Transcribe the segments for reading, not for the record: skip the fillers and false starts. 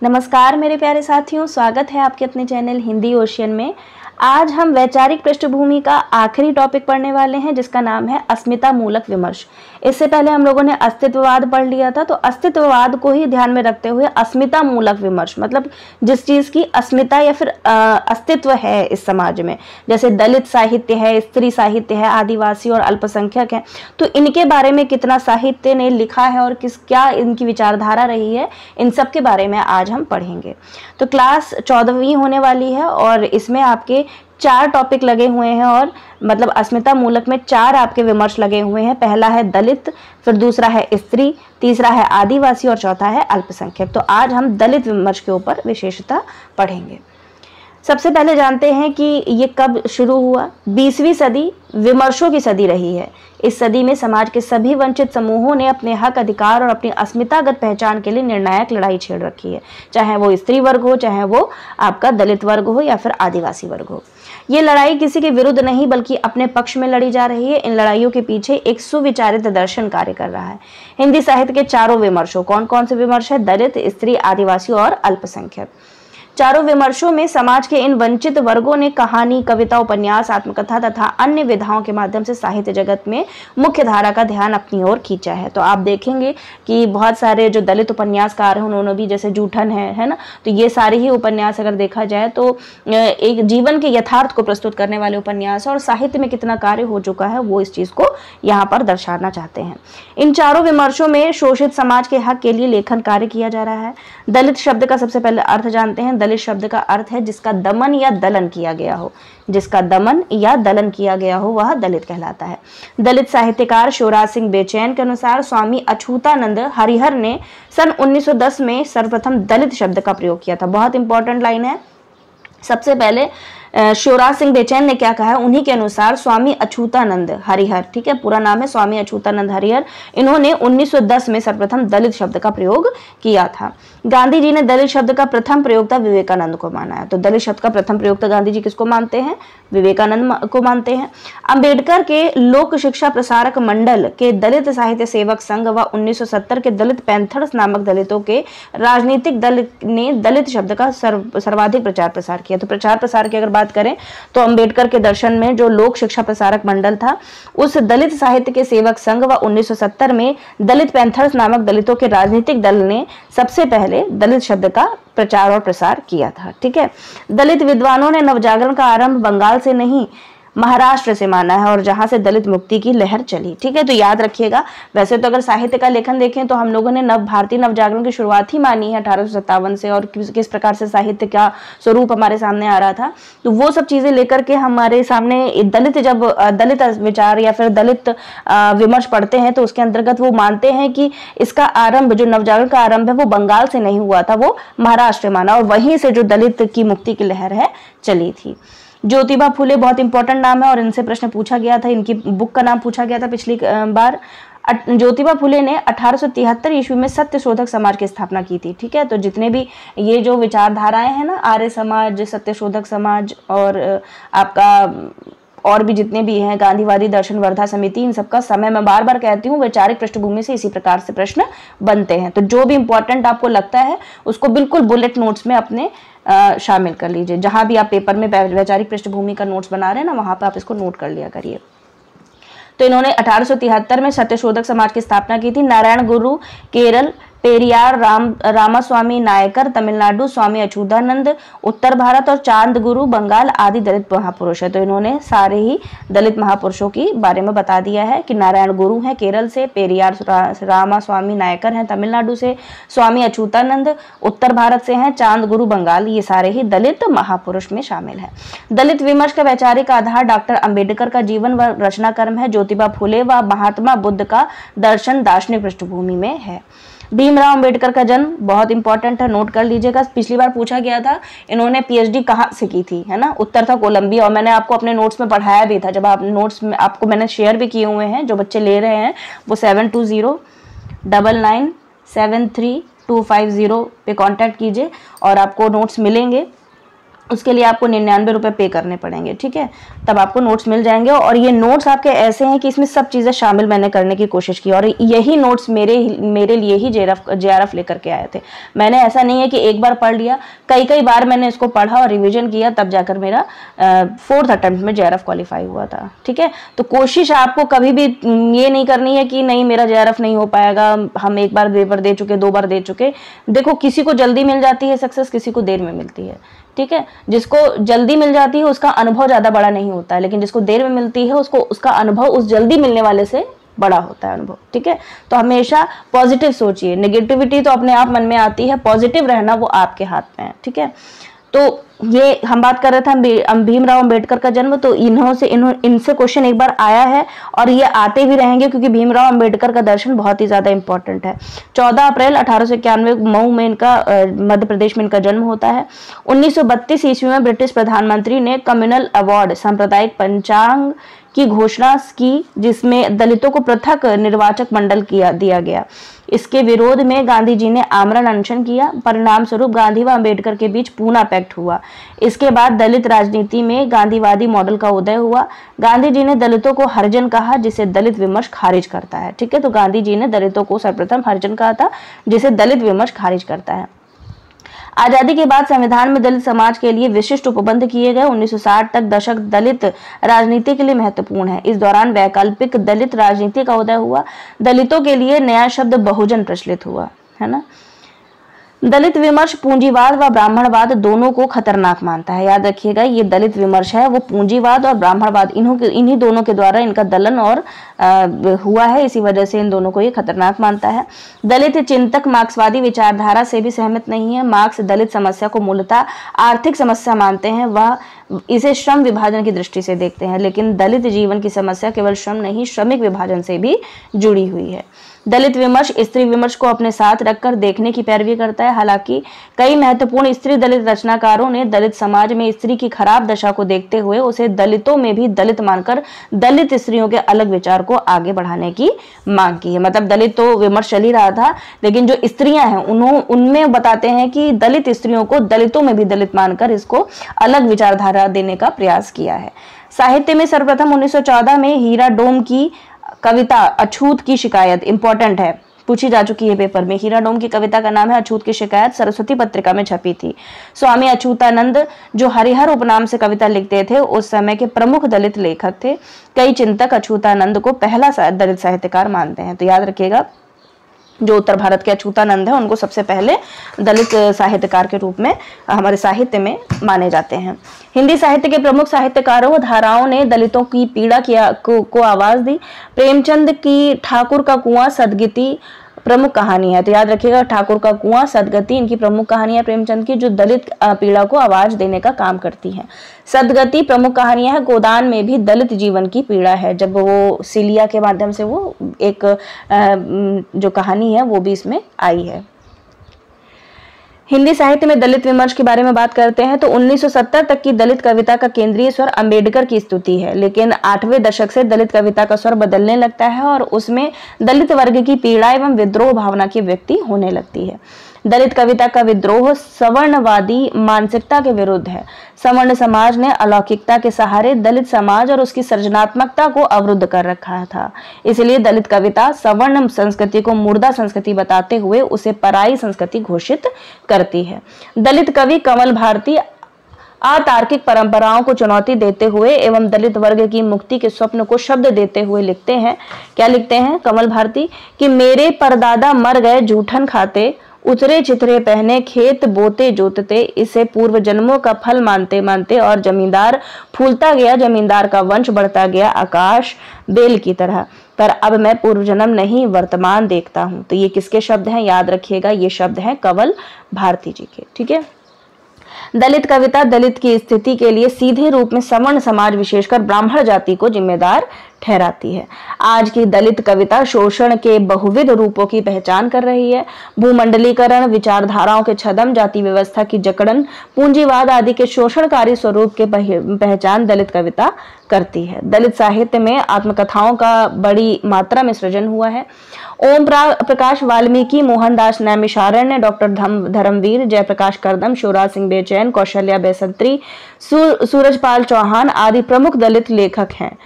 नमस्कार मेरे प्यारे साथियों, स्वागत है आपके अपने चैनल हिंदी ओशियन में। आज हम वैचारिक पृष्ठभूमि का आखिरी टॉपिक पढ़ने वाले हैं जिसका नाम है अस्मिता मूलक विमर्श। इससे पहले हम लोगों ने अस्तित्ववाद पढ़ लिया था, तो अस्तित्ववाद को ही ध्यान में रखते हुए अस्मिता मूलक विमर्श मतलब जिस चीज की अस्मिता या फिर अस्तित्व है इस समाज में, जैसे दलित साहित्य है, स्त्री साहित्य है, आदिवासी और अल्पसंख्यक है, तो इनके बारे में कितना साहित्य ने लिखा है और क्या इनकी विचारधारा रही है, इन सब के बारे में आज हम पढ़ेंगे। तो क्लास 14वीं होने वाली है और इसमें आपके 4 टॉपिक लगे हुए हैं और मतलब अस्मिता मूलक में 4 आपके विमर्श लगे हुए हैं। पहला है दलित, फिर दूसरा है स्त्री, तीसरा है आदिवासी और चौथा है अल्पसंख्यक। तो आज हम दलित विमर्श के ऊपर विशेषता पढ़ेंगे। सबसे पहले जानते हैं कि ये कब शुरू हुआ। 20वीं सदी विमर्शों की सदी रही है। इस सदी में समाज के सभी वंचित समूहों ने अपने हक, अधिकार और अपनी अस्मितागत पहचान के लिए निर्णायक लड़ाई छेड़ रखी है, चाहे वो स्त्री वर्ग हो, चाहे वो आपका दलित वर्ग हो या फिर आदिवासी वर्ग हो। ये लड़ाई किसी के विरुद्ध नहीं बल्कि अपने पक्ष में लड़ी जा रही है। इन लड़ाइयों के पीछे एक सुविचारित दर्शन कार्य कर रहा है। हिंदी साहित्य के चारों विमर्शों, कौन कौन से विमर्श है? दलित, स्त्री, आदिवासी और अल्पसंख्यक। चारों विमर्शों में समाज के इन वंचित वर्गों ने कहानी, कविता, उपन्यास, आत्मकथा तथा अन्य विधाओं के माध्यम से साहित्य जगत में मुख्य धारा का ध्यान अपनी ओर खींचा है। तो आप देखेंगे कि बहुत सारे जो दलित उपन्यासकार हैं उन्होंने भी, जैसे जूठन है ना, तो ये सारे ही उपन्यास अगर देखा जाए तो एक जीवन के यथार्थ को प्रस्तुत करने वाले उपन्यास और साहित्य में कितना कार्य हो चुका है वो इस चीज को यहाँ पर दर्शाना चाहते हैं। इन चारों विमर्शों में शोषित समाज के हक के लिए लेखन कार्य किया जा रहा है। दलित शब्द का सबसे पहले अर्थ जानते हैं। दलित शब्द का अर्थ है जिसका दमन या दलन किया गया हो। जिसका दमन या दलन किया गया हो वह दलित कहलाता है। दलित साहित्यकार शिवराज सिंह बेचैन के अनुसार स्वामी अछूतानंद हरिहर ने सन 1910 में सर्वप्रथम दलित शब्द का प्रयोग किया था। बहुत इंपॉर्टेंट लाइन है। सबसे पहले शिवराज सिंह बेचैन ने क्या कहा है, उन्हीं के अनुसार स्वामी अछूतानंद हरिहर, ठीक है, पूरा नाम है स्वामी अछूतानंद हरिहर, इन्होंने 1910 में सर्वप्रथम दलित शब्द का प्रयोग किया था। गांधी जी ने दलित शब्द का प्रथम प्रयोक्ता विवेकानंद को माना है। तो दलित शब्द का प्रथम प्रयोक्ता गांधी जी किसको मानते हैं? विवेकानंद को मानते हैं। अंबेडकर के लोक शिक्षा प्रसारक मंडल के दलित साहित्य सेवक संघ व 1970 के दलित पैंथर्स नामक दलितों के राजनीतिक दल ने दलित शब्द का सर्वाधिक प्रचार प्रसार किया। तो प्रचार प्रसार की अगर बात करें तो अंबेडकर के दर्शन में जो लोक शिक्षा प्रसारक मंडल था, उस दलित साहित्य के सेवक संघ व 1970 में दलित पैंथर्स नामक दलितों के राजनीतिक दल ने सबसे पहले दलित शब्द का प्रचार और प्रसार किया था। ठीक है। दलित विद्वानों ने नवजागरण का आरंभ बंगाल से नहीं महाराष्ट्र से माना है और जहां से दलित मुक्ति की लहर चली। ठीक है, तो याद रखिएगा। वैसे तो अगर साहित्य का लेखन देखें तो हम लोगों ने भारतीय नवजागरण की शुरुआत ही मानी है 1857 से, और किस प्रकार से साहित्य का स्वरूप हमारे सामने आ रहा था, तो वो सब चीजें लेकर के हमारे सामने जब दलित विचार या फिर दलित विमर्श पढ़ते हैं तो उसके अंतर्गत वो मानते हैं कि इसका आरंभ, जो नवजागरण का आरंभ है, वो बंगाल से नहीं हुआ था, वो महाराष्ट्र माना, और वहीं से जो दलित की मुक्ति की लहर है चली थी। ज्योतिबा फुले बहुत इंपॉर्टेंट नाम है और इनसे प्रश्न पूछा गया था, इनकी बुक का नाम पूछा गया था पिछली बार। ज्योतिबा फुले ने 1873 ईस्वी में सत्य शोधक समाज की स्थापना की थी। ठीक है, तो जितने भी ये जो विचारधाराएं हैं ना, आर्य समाज, सत्य शोधक समाज और आपका और भी जितने भी हैं, गांधीवादी दर्शन, वर्धा समिति, इन सबका समय मैं बार बार कहती हूँ वैचारिक पृष्ठभूमि से इसी प्रकार से प्रश्न बनते हैं। तो जो भी इंपॉर्टेंट आपको लगता है उसको बिल्कुल बुलेट नोट्स में अपने शामिल कर लीजिए। जहां भी आप पेपर में वैचारिक पृष्ठभूमि का नोट्स बना रहे हैं ना, वहां पर आप इसको नोट कर लिया करिए। तो इन्होंने 1873 में सत्यशोधक समाज की स्थापना की थी। नारायण गुरु केरल, पेरियार रामास्वामी नायकर तमिलनाडु, स्वामी अच्युतानंद उत्तर भारत और चांद गुरु बंगाल आदि दलित महापुरुष है। तो इन्होंने सारे ही दलित महापुरुषों की बारे में बता दिया है कि नारायण गुरु हैं केरल से, पेरियार रामास्वामी नायकर हैं तमिलनाडु से, स्वामी अच्युतानंद उत्तर भारत से हैं, चांद गुरु बंगाल, ये सारे ही दलित महापुरुष में शामिल है। दलित विमर्श का वैचारिक आधार डॉक्टर अंबेडकर का जीवन व रचना कर्म है। ज्योतिबा फुले व महात्मा बुद्ध का दर्शन दार्शनिक पृष्ठभूमि में है। भीमराव अंबेडकर का जन्म बहुत इंपॉर्टेंट है, नोट कर लीजिएगा। पिछली बार पूछा गया था इन्होंने पीएचडी कहाँ से की थी, है ना, उत्तर था कोलंबिया, और मैंने आपको अपने नोट्स में पढ़ाया भी था। जब आप नोट्स में आपको मैंने शेयर भी किए हुए हैं, जो बच्चे ले रहे हैं वो 7209973250 पे कांटेक्ट कीजिए और आपको नोट्स मिलेंगे। उसके लिए आपको 99 रुपये पे करने पड़ेंगे, ठीक है, तब आपको नोट्स मिल जाएंगे। और ये नोट्स आपके ऐसे हैं कि इसमें सब चीज़ें शामिल मैंने करने की कोशिश की, और यही नोट्स मेरे लिए ही JRF लेकर के आए थे। मैंने ऐसा नहीं है कि एक बार पढ़ लिया, कई बार मैंने इसको पढ़ा और रिविजन किया, तब जाकर मेरा 4th अटेम्प्ट में JRF क्वालिफाई हुआ था, ठीक है। तो कोशिश आपको कभी भी ये नहीं करनी है कि नहीं मेरा JRF नहीं हो पाएगा, हम एक बार पेपर दे चुके, 2 बार दे चुके। देखो, किसी को जल्दी मिल जाती है सक्सेस, किसी को देर में मिलती है, ठीक है। जिसको जल्दी मिल जाती है उसका अनुभव ज्यादा बड़ा नहीं होता है, लेकिन जिसको देर में मिलती है उसको उसका अनुभव उस जल्दी मिलने वाले से बड़ा होता है अनुभव, ठीक है। तो हमेशा पॉजिटिव सोचिए, नेगेटिविटी तो अपने आप मन में आती है, पॉजिटिव रहना वो आपके हाथ में है, ठीक है। तो ये हम बात कर रहे थे भीमराव अंबेडकर का जन्म, तो इनसे क्वेश्चन एक बार आया है और ये आते भी रहेंगे, क्योंकि भीमराव अंबेडकर का दर्शन बहुत ही ज्यादा इंपॉर्टेंट है। 14 अप्रैल 1891 मऊ में इनका मध्य प्रदेश में इनका जन्म होता है। 1932 ईस्वी में ब्रिटिश प्रधानमंत्री ने कम्युनल अवार्ड सांप्रदायिक पंचांग की घोषणा की, जिसमें दलितों को पृथक निर्वाचक मंडल दिया गया। इसके विरोध में गांधी जी ने आमरण अनशन किया। परिणाम स्वरूप गांधी व अंबेडकर के बीच पूना पैक्ट हुआ। इसके बाद दलित राजनीति में गांधीवादी मॉडल का उदय हुआ। गांधी जी ने दलितों को हरिजन कहा, जिसे दलित विमर्श खारिज करता है, ठीक है। तो गांधी जी ने दलितों को सर्वप्रथम हरिजन कहा था, जिसे दलित विमर्श खारिज करता है। आजादी के बाद संविधान में दलित समाज के लिए विशिष्ट उपबंध किए गए। 1960 तक दशक दलित राजनीति के लिए महत्वपूर्ण है। इस दौरान वैकल्पिक दलित राजनीति का उदय हुआ। दलितों के लिए नया शब्द बहुजन प्रचलित हुआ, है ना। दलित विमर्श पूंजीवाद व ब्राह्मणवाद दोनों को खतरनाक मानता है। याद रखिएगा, ये दलित विमर्श है वो पूंजीवाद और ब्राह्मणवाद इन्हीं दोनों के द्वारा इनका दलन और हुआ है, इसी वजह से इन दोनों को ये खतरनाक मानता है। दलित चिंतक मार्क्सवादी विचारधारा से भी सहमत नहीं है। मार्क्स दलित समस्या को मूलतः आर्थिक समस्या मानते हैं, वह इसे श्रम विभाजन की दृष्टि से देखते हैं, लेकिन दलित जीवन की समस्या केवल श्रम नहीं, श्रमिक विभाजन से भी जुड़ी हुई है। दलित विमर्श स्त्री विमर्श को अपने साथ रखकर देखने की पैरवी करता है। हालांकि कई महत्वपूर्ण स्त्री दलित रचनाकारों ने दलित समाज में स्त्री की खराब दशा को देखते हुए उसे दलितों में भी दलित मानकर दलित स्त्रियों के अलग विचार को आगे बढ़ाने की मांग की है। मतलब दलित तो विमर्श चल ही रहा था, लेकिन जो स्त्रियां हैं उनमें बताते हैं कि दलित स्त्रियों को दलितों में भी दलित मानकर इसको अलग विचारधारा देने का प्रयास किया है। साहित्य में सर्वप्रथम 1914 में हीरा डोम की कविता अछूत की शिकायत इंपॉर्टेंट है, पूछी जा चुकी है पेपर में। हीरा डोम की कविता का नाम है अछूत की शिकायत, सरस्वती पत्रिका में छपी थी। स्वामी अछूतानंद जो हरिहर उपनाम से कविता लिखते थे, उस समय के प्रमुख दलित लेखक थे। कई चिंतक अछूतानंद को पहला दलित साहित्यकार मानते हैं। तो याद रखिएगा, जो उत्तर भारत के अछूतानंद है उनको सबसे पहले दलित साहित्यकार के रूप में हमारे साहित्य में माने जाते हैं। हिंदी साहित्य के प्रमुख साहित्यकारों व धाराओं ने दलितों की पीड़ा को आवाज दी। प्रेमचंद की ठाकुर का कुआं सदगति प्रमुख कहानी है। तो याद रखिएगा, ठाकुर का कुआं सदगति इनकी प्रमुख कहानी है प्रेमचंद की, जो दलित पीड़ा को आवाज देने का काम करती है। सदगति प्रमुख कहानियां है। गोदान में भी दलित जीवन की पीड़ा है, जब वो सिलिया के माध्यम से वो एक जो कहानी है वो भी इसमें आई है। हिंदी साहित्य में दलित विमर्श के बारे में बात करते हैं तो 1970 तक की दलित कविता का केंद्रीय स्वर अंबेडकर की स्तुति है, लेकिन 8वें दशक से दलित कविता का स्वर बदलने लगता है और उसमें दलित वर्ग की पीड़ा एवं विद्रोह भावना की व्यक्ति होने लगती है। दलित कविता का विद्रोह सवर्णवादी मानसिकता के विरुद्ध है। सवर्ण समाज ने अलौकिकता के सहारे दलित समाज और उसकी सृजनात्मकता को अवरुद्ध कर रखा था। इसलिए दलित कविता सवर्ण संस्कृति को मुर्दा संस्कृति बताते हुए उसे पराई संस्कृति घोषित करती है। दलित कवि कमल भारती अतार्किक परंपराओं को चुनौती देते हुए एवं दलित वर्ग की मुक्ति के स्वप्न को शब्द देते हुए लिखते हैं। क्या लिखते हैं कमल भारती कि मेरे परदादा मर गए जूठन खाते, उतरे चितरे पहने खेत बोते जोतते, इसे पूर्व जन्मों का फल मानते मानते और जमींदार फूलता गया, जमींदार का वंश बढ़ता गया आकाश बेल की तरह, पर अब मैं पूर्व जन्म नहीं वर्तमान देखता हूं। तो ये किसके शब्द हैं? याद रखिएगा, ये शब्द हैं कमल भारती जी के। ठीक है। दलित कविता दलित की स्थिति के लिए सीधे रूप में सवर्ण समाज विशेषकर ब्राह्मण जाति को जिम्मेदार ठहराती है। आज की दलित कविता शोषण के बहुविध रूपों की पहचान कर रही है। भूमंडलीकरण, विचारधाराओं के छदम, जाति व्यवस्था की जकड़न, पूंजीवाद आदि के शोषणकारी स्वरूप के पहचान दलित कविता करती है। दलित साहित्य में आत्मकथाओं का बड़ी मात्रा में सृजन हुआ है। ओम प्रकाश वाल्मीकि, मोहनदास नैमिषारण्य, डॉक्टर धर्मवीर, जयप्रकाश करदम, शिवराज सिंह बेचैन, कौशल्या बेसंत्री, सूरजपाल चौहान आदि प्रमुख दलित लेखक हैं।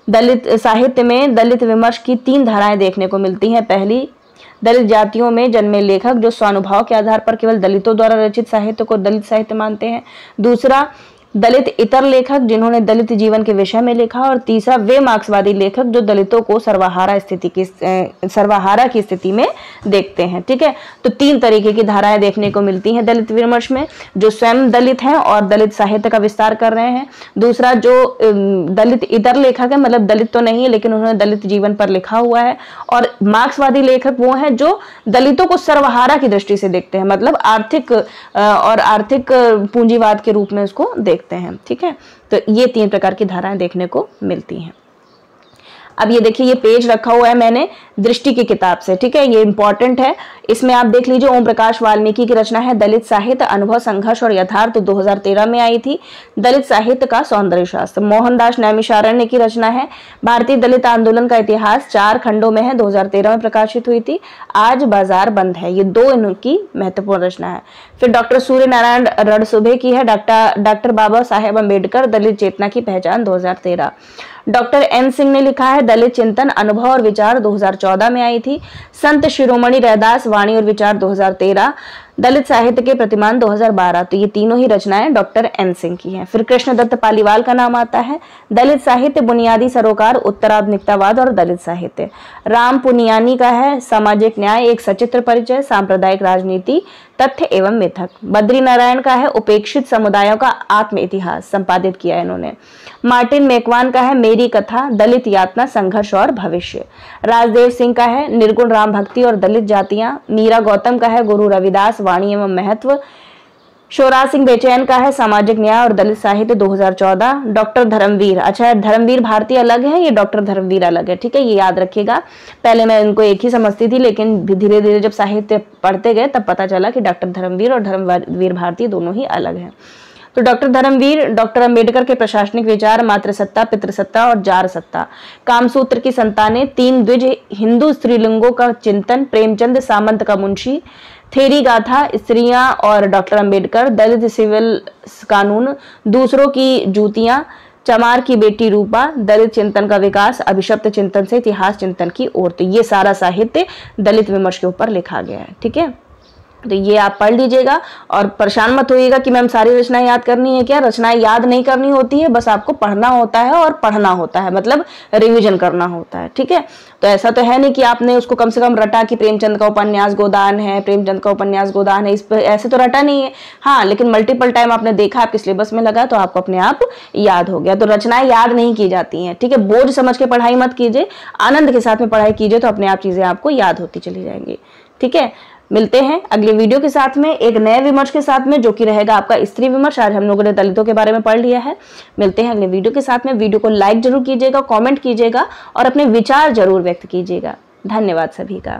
दलित साहित्य में दलित विमर्श की 3 धाराएं देखने को मिलती हैं। पहली, दलित जातियों में जन्मे लेखक जो स्वानुभव के आधार पर केवल दलितों द्वारा रचित साहित्य को दलित साहित्य मानते हैं। दूसरा, दलित इतर लेखक जिन्होंने दलित जीवन के विषय में लिखा। और तीसरा, वे मार्क्सवादी लेखक जो दलितों को सर्वहारा की स्थिति में देखते हैं। ठीक है, तो 3 तरीके की धाराएं देखने को मिलती हैं दलित विमर्श में, जो स्वयं दलित हैं और दलित साहित्य का विस्तार कर रहे हैं। दूसरा, जो दलित इतर लेखक है, मतलब दलित तो नहीं है लेकिन उन्होंने दलित जीवन पर लिखा हुआ है। और मार्क्सवादी लेखक वो हैं जो दलितों को सर्वहारा की दृष्टि से देखते हैं, मतलब आर्थिक पूंजीवाद के रूप में उसको देखते हैं। ठीक है, तो ये 3 प्रकार की धाराएं देखने को मिलती हैं। अब ये देखिए, ये पेज रखा हुआ है मैंने दृष्टि की किताब से। ठीक है, ये इंपॉर्टेंट है। इसमें आप देख लीजिए, ओम प्रकाश वाल्मीकि की रचना है दलित साहित्य, अनुभव, संघर्ष और यथार्थ, 2013 में आई थी। दलित साहित्य का सौंदर्य शास्त्र। मोहनदास नैमिषारण्य की रचना है भारतीय दलित आंदोलन का इतिहास, 4 खंडों में है, 2013 में प्रकाशित हुई थी। आज बाजार बंद है, ये 2 इनकी महत्वपूर्ण रचना है। फिर डॉक्टर सूर्य नारायण रणसुभे की है डॉक्टर बाबा साहेब अम्बेडकर, दलित चेतना की पहचान, 2013। डॉक्टर एन सिंह ने लिखा है दलित चिंतन, अनुभव और विचार, 2014 में आई थी। संत शिरोमणि रैदास, वाणी और विचार, 2013। दलित साहित्य के प्रतिमान, 2012। तो ये तीनों ही रचनाएं डॉक्टर एन सिंह की हैं। फिर कृष्णदत्त पालीवाल का नाम आता है, दलित साहित्य, बुनियादी सरोकार, उत्तराधुनिकतावाद और दलित साहित्य। राम पुनियानी का है सामाजिक न्याय, एक सचित्र परिचय, सांप्रदायिक राजनीति, तथ्य एवं मिथक। बद्री नारायण का है उपेक्षित समुदायों का आत्म इतिहास, संपादित किया है इन्होंने। मार्टिन मेकवान का है मेरी कथा, दलित यातना, संघर्ष और भविष्य। राजदेव सिंह का है निर्गुण राम भक्ति और दलित जातियां। मीरा गौतम का है गुरु रविदास, वाणी एवं महत्व। शिवराज सिंह बेचैन का है सामाजिक न्याय और दलित साहित्य, 2014। डॉक्टर धर्मवीर, अच्छा धर्मवीर भारती अलग है, ये डॉक्टर धर्मवीर अलग है। ठीक है, ये याद रखिएगा। पहले मैं इनको एक ही समझती थी, लेकिन धीरे धीरे जब साहित्य पढ़ते गए तब पता चला कि डॉक्टर धर्मवीर और धर्मवीर भारती दोनों ही अलग हैं। तो डॉक्टर धर्मवीर, डॉक्टर अंबेडकर के प्रशासनिक विचार, मातृसत्ता, पितृसत्ता और जार सत्ता। कामसूत्र की संतानें, 3 द्विज, हिंदू स्त्रीलिंगों का चिंतन, प्रेमचंद सामंत का मुंशी। थेरी गाथा, स्त्रियां और डॉक्टर अंबेडकर, दलित सिविल कानून, दूसरों की जूतियां, चमार की बेटी रूपा, दलित चिंतन का विकास, अभिशप्त चिंतन से इतिहास चिंतन की ओर। तो ये सारा साहित्य दलित विमर्श के ऊपर लिखा गया है। ठीक है, तो ये आप पढ़ लीजिएगा और परेशान मत होइएगा कि मैम सारी रचनाएं याद करनी है क्या। रचनाएं याद नहीं करनी होती है, बस आपको पढ़ना होता है और पढ़ना होता है, मतलब रिवीजन करना होता है। ठीक है, तो ऐसा तो है नहीं कि आपने उसको कम से कम रटा कि प्रेमचंद का उपन्यास गोदान है, प्रेमचंद का उपन्यास गोदान है, इस पर ऐसे तो रटा नहीं है। हाँ, लेकिन मल्टीपल टाइम आपने देखा, आपके सिलेबस में लगा तो आपको अपने आप याद हो गया। तो रचनाएं याद नहीं की जाती हैं। ठीक है, बोझ समझ के पढ़ाई मत कीजिए, आनंद के साथ में पढ़ाई कीजिए, तो अपने आप चीजें आपको याद होती चली जाएंगी। ठीक है, मिलते हैं अगले वीडियो के साथ में एक नए विमर्श के साथ में, जो कि रहेगा आपका स्त्री विमर्श। आज हम लोगों ने दलितों के बारे में पढ़ लिया है। मिलते हैं अगले वीडियो के साथ में। वीडियो को लाइक जरूर कीजिएगा, कमेंट कीजिएगा और अपने विचार जरूर व्यक्त कीजिएगा। धन्यवाद सभी का।